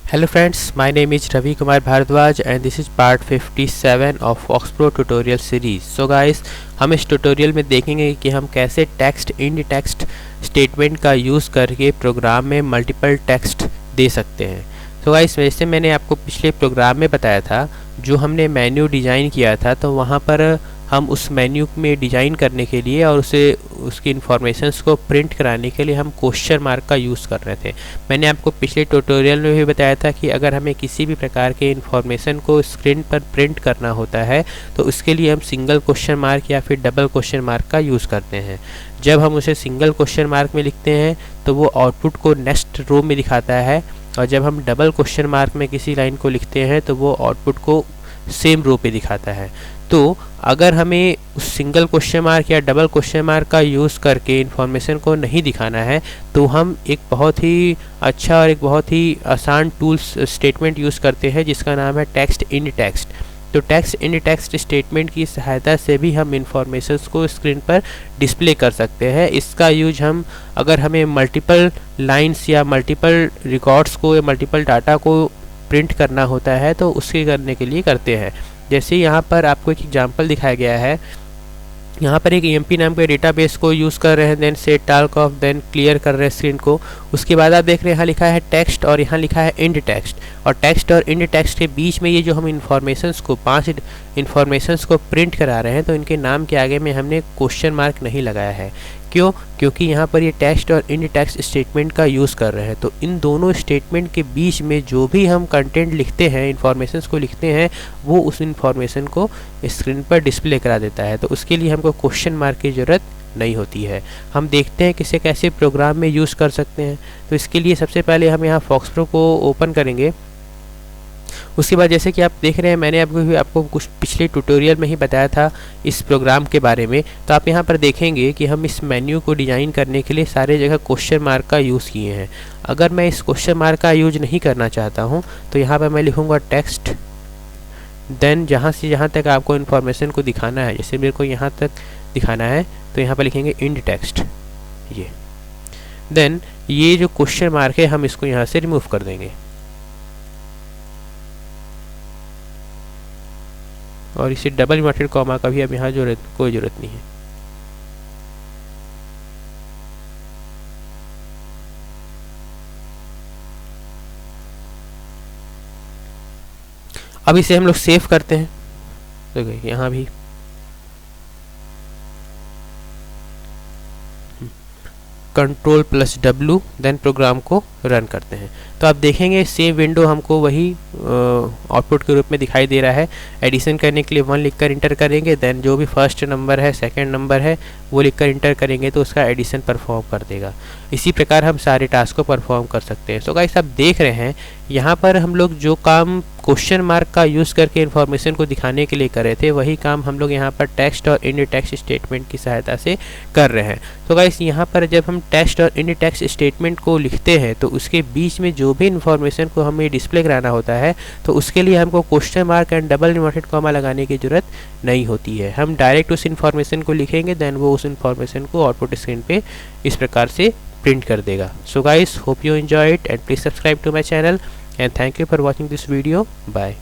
Hello friends, my name is Ravi Kumar Bharadwaj and this is part 57 of FoxPro tutorial series. So guys, हम इस tutorial में देखेंगे कि हम कैसे टेक्स्ट इंड टेक्स्ट स्टेटमेंट का यूज़ करके प्रोग्राम में मल्टीपल टेक्स्ट दे सकते हैं। तो गाइस, वैसे मैंने आपको पिछले प्रोग्राम में बताया था, जो हमने मेन्यू डिज़ाइन किया था, तो वहाँ पर हम उस मेन्यू में डिज़ाइन करने के लिए और उसकी इन्फॉर्मेशंस को प्रिंट कराने के लिए हम क्वेश्चन मार्क का यूज़ कर रहे थे। मैंने आपको पिछले ट्यूटोरियल में भी बताया था कि अगर हमें किसी भी प्रकार के इन्फॉर्मेशन को स्क्रीन पर प्रिंट करना होता है तो उसके लिए हम सिंगल क्वेश्चन मार्क या फिर डबल क्वेश्चन मार्क का यूज़ करते हैं। जब हम उसे सिंगल क्वेश्चन मार्क में लिखते हैं तो वो आउटपुट को नेक्स्ट रो में दिखाता है, और जब हम डबल क्वेश्चन मार्क में किसी लाइन को लिखते हैं तो वो आउटपुट को सेम रो पे दिखाता है। तो अगर हमें उस सिंगल क्वेश्चन मार्क या डबल क्वेश्चन मार्क का यूज़ करके इन्फॉर्मेशन को नहीं दिखाना है तो हम एक बहुत ही अच्छा और एक बहुत ही आसान टूल्स स्टेटमेंट यूज़ करते हैं जिसका नाम है टेक्स्ट इंड टेक्स्ट। तो टेक्स्ट इंड टेक्स्ट स्टेटमेंट की सहायता से भी हम इन्फॉर्मेशंस को स्क्रीन पर डिस्प्ले कर सकते हैं। इसका यूज हम अगर हमें मल्टीपल लाइंस या मल्टीपल रिकॉर्ड्स को या मल्टीपल डाटा को प्रिंट करना होता है तो उसके करने के लिए करते हैं। जैसे यहाँ पर आपको एक एग्जांपल दिखाया गया है, यहाँ पर एक EMP नाम के डेटाबेस को यूज़ कर रहे हैं, then set task off, then clear कर रहे हैं स्क्रीन को। उसके बाद आप देख रहे हैं यहाँ लिखा है टेक्स्ट और यहाँ लिखा है इंड टेक्स्ट, और टेक्स्ट और इंड टेक्स्ट के बीच में ये जो हम इन्फॉर्मेशंस को 5 इन्फॉर्मेशंस को प्रिंट करा रहे हैं तो इनके नाम के आगे में हमने क्वेश्चन मार्क नहीं लगाया है। क्यों? क्योंकि यहाँ पर ये टेक्स्ट और इंड टेक्स्ट स्टेटमेंट का यूज़ कर रहे हैं। तो इन दोनों स्टेटमेंट के बीच में जो भी हम कंटेंट लिखते हैं, इन्फॉर्मेशंस को लिखते हैं, वो उस इन्फॉर्मेशन को स्क्रीन पर डिस्प्ले करा देता है। तो उसके लिए हमको क्वेश्चन मार्क की ज़रूरत नहीं होती है। हम देखते हैं किसे कैसे प्रोग्राम में यूज़ कर सकते हैं। तो इसके लिए सबसे पहले हम यहाँ FoxPro को ओपन करेंगे। उसके बाद जैसे कि आप देख रहे हैं, मैंने आपको कुछ पिछले ट्यूटोरियल में ही बताया था इस प्रोग्राम के बारे में। तो आप यहाँ पर देखेंगे कि हम इस मेन्यू को डिज़ाइन करने के लिए सारे जगह क्वेश्चन मार्क का यूज़ किए हैं। अगर मैं इस क्वेश्चन मार्क का यूज नहीं करना चाहता हूँ तो यहाँ पर मैं लिखूँगा टेक्स्ट, देन जहाँ से जहाँ तक आपको इन्फॉर्मेशन को दिखाना है, जैसे मेरे को यहाँ तक दिखाना है तो यहाँ पर लिखेंगे इंड टेक्स्ट। ये देन ये जो क्वेश्चन मार्क है हम इसको यहाँ से रिमूव कर देंगे, और इसे डबल इन्वर्टेड कॉमा का भी अब यहाँ कोई ज़रूरत नहीं है। अब इसे हम लोग सेव करते हैं। तो यहाँ भी Ctrl+W, देन प्रोग्राम को रन करते हैं। तो आप देखेंगे सेम विंडो हमको वही आउटपुट के रूप में दिखाई दे रहा है। एडिशन करने के लिए 1 लिखकर इंटर करेंगे, देन जो भी फर्स्ट नंबर है, सेकंड नंबर है, वो लिखकर इंटर करेंगे तो उसका एडिशन परफॉर्म कर देगा। इसी प्रकार हम सारे टास्क को परफॉर्म कर सकते हैं। सो गाइस, आप देख रहे हैं यहाँ पर हम लोग जो काम क्वेश्चन मार्क का यूज़ करके इन्फॉर्मेशन को दिखाने के लिए कर रहे थे, वही काम हम लोग यहाँ पर टेक्स्ट और इंड टेक्स्ट स्टेटमेंट की सहायता से कर रहे हैं। तो गाइस, यहाँ पर जब हम टेक्स्ट और इंड टेक्स्ट स्टेटमेंट को लिखते हैं तो उसके बीच में जो भी इन्फॉर्मेशन को हमें डिस्प्ले कराना होता है तो उसके लिए हमको question mark and double inverted comma लगाने की ज़रूरत नहीं होती है। हम डायरेक्ट उस इन्फॉर्मेशन को लिखेंगे, देन वो उस इन्फॉर्मेशन को आउटपुट स्क्रीन पे इस प्रकार से प्रिंट कर देगा। So guys, hope you enjoy it and please subscribe to my channel and thank you for watching this video. Bye.